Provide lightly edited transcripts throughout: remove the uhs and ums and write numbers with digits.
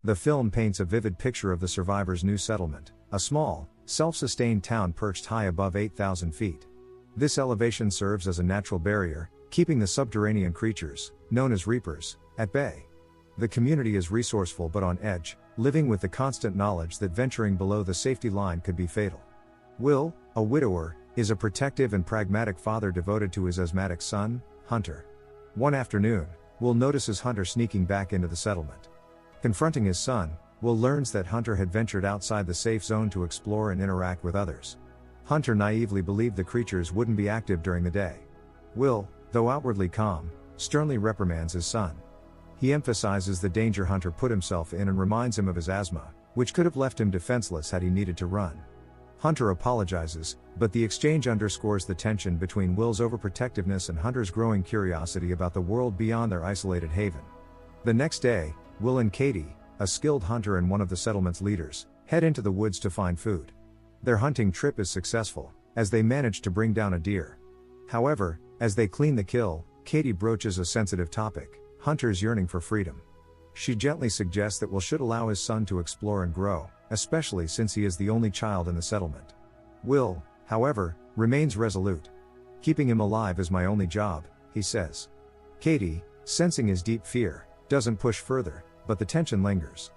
The film paints a vivid picture of the survivors' new settlement, a small, self-sustained town perched high above 8,000 feet. This elevation serves as a natural barrier, keeping the subterranean creatures, known as reapers, at bay. The community is resourceful but on edge, living with the constant knowledge that venturing below the safety line could be fatal. Will, a widower, is a protective and pragmatic father devoted to his asthmatic son, Hunter. One afternoon, Will notices Hunter sneaking back into the settlement. Confronting his son, Will learns that Hunter had ventured outside the safe zone to explore and interact with others. Hunter naively believed the creatures wouldn't be active during the day. Will, though outwardly calm, sternly reprimands his son. He emphasizes the danger Hunter put himself in and reminds him of his asthma, which could have left him defenseless had he needed to run. Hunter apologizes, but the exchange underscores the tension between Will's overprotectiveness and Hunter's growing curiosity about the world beyond their isolated haven. The next day, Will and Katie, a skilled hunter and one of the settlement's leaders, head into the woods to find food. Their hunting trip is successful, as they manage to bring down a deer. However, as they clean the kill, Katie broaches a sensitive topic: Hunter's yearning for freedom. She gently suggests that Will should allow his son to explore and grow, especially since he is the only child in the settlement. Will, however, remains resolute. "Keeping him alive is my only job," he says. Katie, sensing his deep fear, doesn't push further, but the tension lingers.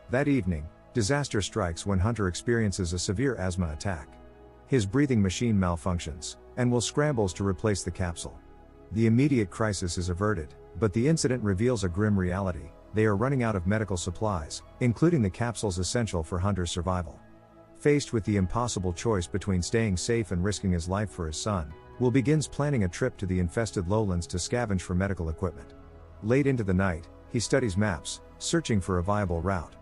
That evening, disaster strikes when Hunter experiences a severe asthma attack. His breathing machine malfunctions, and Will scrambles to replace the capsule. The immediate crisis is averted, but the incident reveals a grim reality: they are running out of medical supplies, including the capsules essential for Hunter's survival. Faced with the impossible choice between staying safe and risking his life for his son, Will begins planning a trip to the infested lowlands to scavenge for medical equipment. Late into the night, he studies maps, searching for a viable route.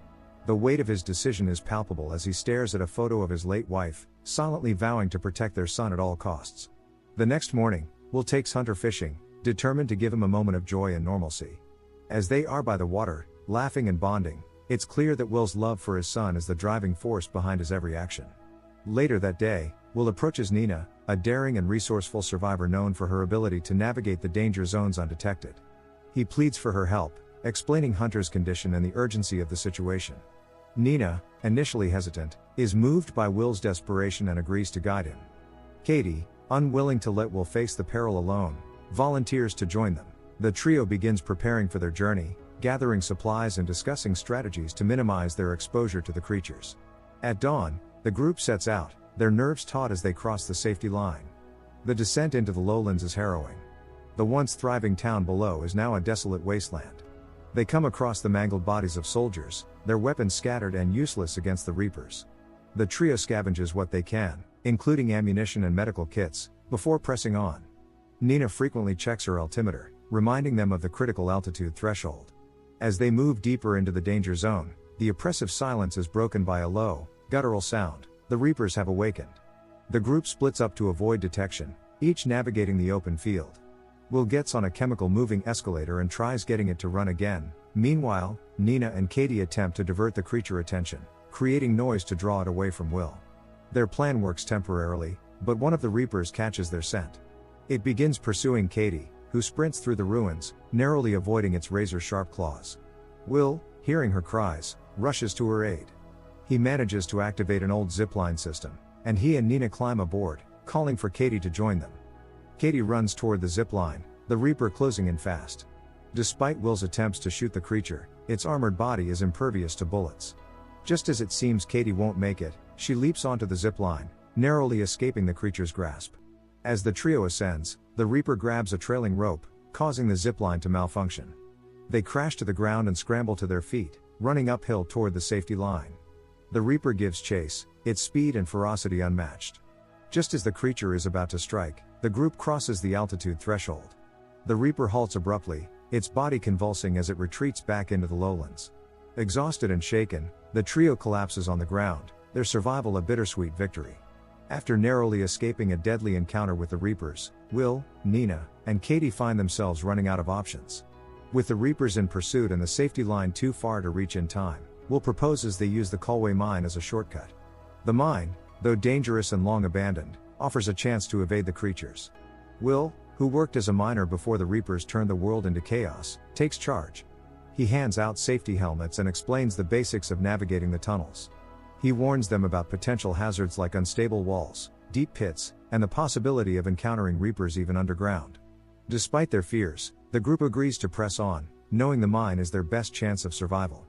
The weight of his decision is palpable as he stares at a photo of his late wife, silently vowing to protect their son at all costs. The next morning, Will takes Hunter fishing, determined to give him a moment of joy and normalcy. As they are by the water, laughing and bonding, it's clear that Will's love for his son is the driving force behind his every action. Later that day, Will approaches Nina, a daring and resourceful survivor known for her ability to navigate the danger zones undetected. He pleads for her help, explaining Hunter's condition and the urgency of the situation. Nina, initially hesitant, is moved by Will's desperation and agrees to guide him. Katie, unwilling to let Will face the peril alone, volunteers to join them. The trio begins preparing for their journey, gathering supplies and discussing strategies to minimize their exposure to the creatures. At dawn, the group sets out, their nerves taut as they cross the safety line. The descent into the lowlands is harrowing. The once thriving town below is now a desolate wasteland. They come across the mangled bodies of soldiers, their weapons scattered and useless against the reapers. The trio scavenges what they can, including ammunition and medical kits, before pressing on. Nina frequently checks her altimeter, reminding them of the critical altitude threshold. As they move deeper into the danger zone, the oppressive silence is broken by a low, guttural sound. The reapers have awakened. The group splits up to avoid detection, each navigating the open field. Will gets on a chemical moving escalator and tries getting it to run again. Meanwhile, Nina and Katie attempt to divert the creature attention, creating noise to draw it away from Will. Their plan works temporarily, but one of the reapers catches their scent. It begins pursuing Katie, who sprints through the ruins, narrowly avoiding its razor-sharp claws. Will, hearing her cries, rushes to her aid. He manages to activate an old zipline system, and he and Nina climb aboard, calling for Katie to join them. Katie runs toward the zipline, the reaper closing in fast. Despite Will's attempts to shoot the creature, its armored body is impervious to bullets. Just as it seems Katie won't make it, she leaps onto the zipline, narrowly escaping the creature's grasp. As the trio ascends, the reaper grabs a trailing rope, causing the zipline to malfunction. They crash to the ground and scramble to their feet, running uphill toward the safety line. The reaper gives chase, its speed and ferocity unmatched. Just as the creature is about to strike, the group crosses the altitude threshold. The reaper halts abruptly, its body convulsing as it retreats back into the lowlands. Exhausted and shaken, the trio collapses on the ground, their survival a bittersweet victory. After narrowly escaping a deadly encounter with the reapers, Will, Nina, and Katie find themselves running out of options. With the reapers in pursuit and the safety line too far to reach in time, Will proposes they use the Colway mine as a shortcut. The mine, though dangerous and long abandoned, offers a chance to evade the creatures. Will, who worked as a miner before the reapers turned the world into chaos, takes charge. He hands out safety helmets and explains the basics of navigating the tunnels. He warns them about potential hazards like unstable walls, deep pits, and the possibility of encountering Reapers even underground. Despite their fears, the group agrees to press on, knowing the mine is their best chance of survival.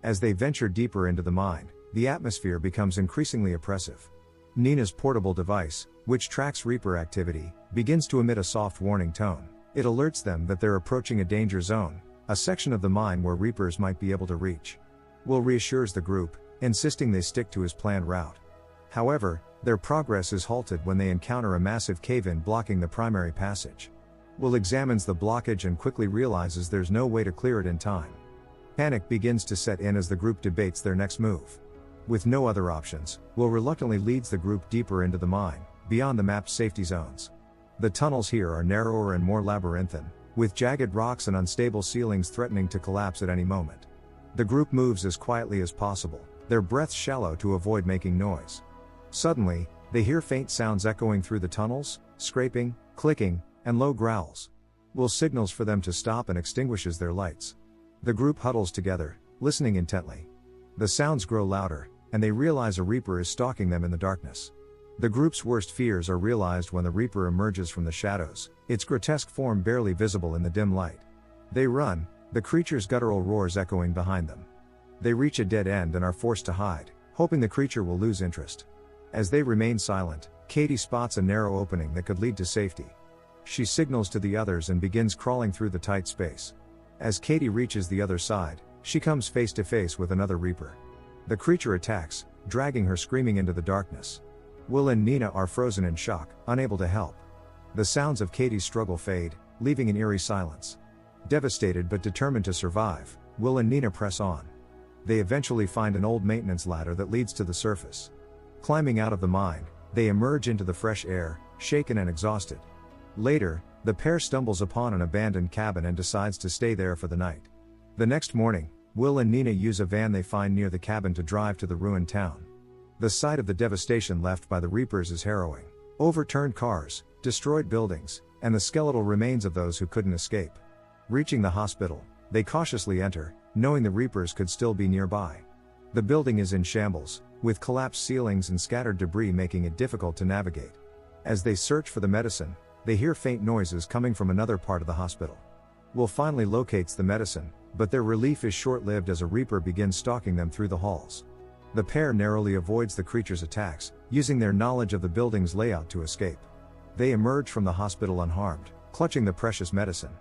As they venture deeper into the mine, the atmosphere becomes increasingly oppressive. Nina's portable device, which tracks Reaper activity, begins to emit a soft warning tone. It alerts them that they're approaching a danger zone, a section of the mine where Reapers might be able to reach. Will reassures the group, insisting they stick to his planned route. However, their progress is halted when they encounter a massive cave-in blocking the primary passage. Will examines the blockage and quickly realizes there's no way to clear it in time. Panic begins to set in as the group debates their next move. With no other options, Will reluctantly leads the group deeper into the mine, beyond the map's safety zones. The tunnels here are narrower and more labyrinthine, with jagged rocks and unstable ceilings threatening to collapse at any moment. The group moves as quietly as possible, their breaths shallow to avoid making noise. Suddenly, they hear faint sounds echoing through the tunnels, scraping, clicking, and low growls. Will signals for them to stop and extinguishes their lights. The group huddles together, listening intently. The sounds grow louder, and they realize a Reaper is stalking them in the darkness. The group's worst fears are realized when the Reaper emerges from the shadows, its grotesque form barely visible in the dim light. They run, the creature's guttural roars echoing behind them. They reach a dead end and are forced to hide, hoping the creature will lose interest. As they remain silent, Katie spots a narrow opening that could lead to safety. She signals to the others and begins crawling through the tight space. As Katie reaches the other side, she comes face to face with another Reaper. The creature attacks, dragging her screaming into the darkness. Will and Nina are frozen in shock, unable to help. The sounds of Katie's struggle fade, leaving an eerie silence. Devastated but determined to survive, Will and Nina press on. They eventually find an old maintenance ladder that leads to the surface. Climbing out of the mine, they emerge into the fresh air, shaken and exhausted. Later, the pair stumbles upon an abandoned cabin and decides to stay there for the night. The next morning, Will and Nina use a van they find near the cabin to drive to the ruined town. The sight of the devastation left by the Reapers is harrowing. Overturned cars, destroyed buildings, and the skeletal remains of those who couldn't escape. Reaching the hospital, they cautiously enter, knowing the Reapers could still be nearby. The building is in shambles, with collapsed ceilings and scattered debris making it difficult to navigate. As they search for the medicine, they hear faint noises coming from another part of the hospital. Will finally locates the medicine, but their relief is short-lived as a Reaper begins stalking them through the halls. The pair narrowly avoids the creature's attacks, using their knowledge of the building's layout to escape. They emerge from the hospital unharmed, clutching the precious medicine.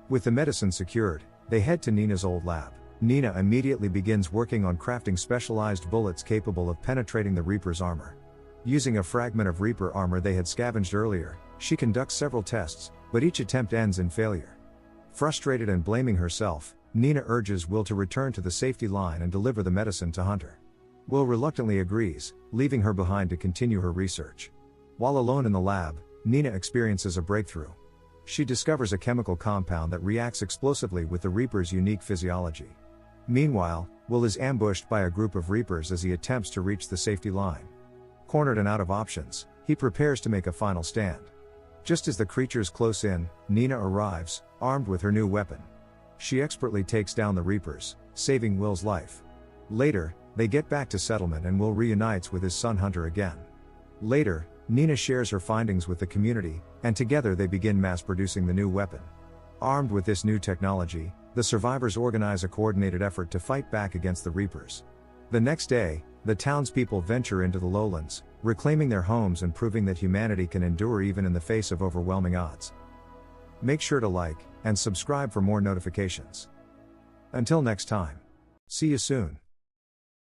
With the medicine secured, they head to Nina's old lab. Nina immediately begins working on crafting specialized bullets capable of penetrating the Reaper's armor. Using a fragment of Reaper armor they had scavenged earlier, she conducts several tests, but each attempt ends in failure. Frustrated and blaming herself, Nina urges Will to return to the safety line and deliver the medicine to Hunter. Will reluctantly agrees, leaving her behind to continue her research. While alone in the lab, Nina experiences a breakthrough. She discovers a chemical compound that reacts explosively with the Reaper's unique physiology. Meanwhile, Will is ambushed by a group of Reapers as he attempts to reach the safety line. Cornered and out of options, he prepares to make a final stand. Just as the creatures close in, Nina arrives, armed with her new weapon. She expertly takes down the Reapers, saving Will's life. Later, they get back to settlement and Will reunites with his son Hunter again. Later, Nina shares her findings with the community, and together they begin mass-producing the new weapon. Armed with this new technology, the survivors organize a coordinated effort to fight back against the Reapers. The next day, the townspeople venture into the lowlands, reclaiming their homes and proving that humanity can endure even in the face of overwhelming odds. Make sure to like and subscribe for more notifications. Until next time. See you soon.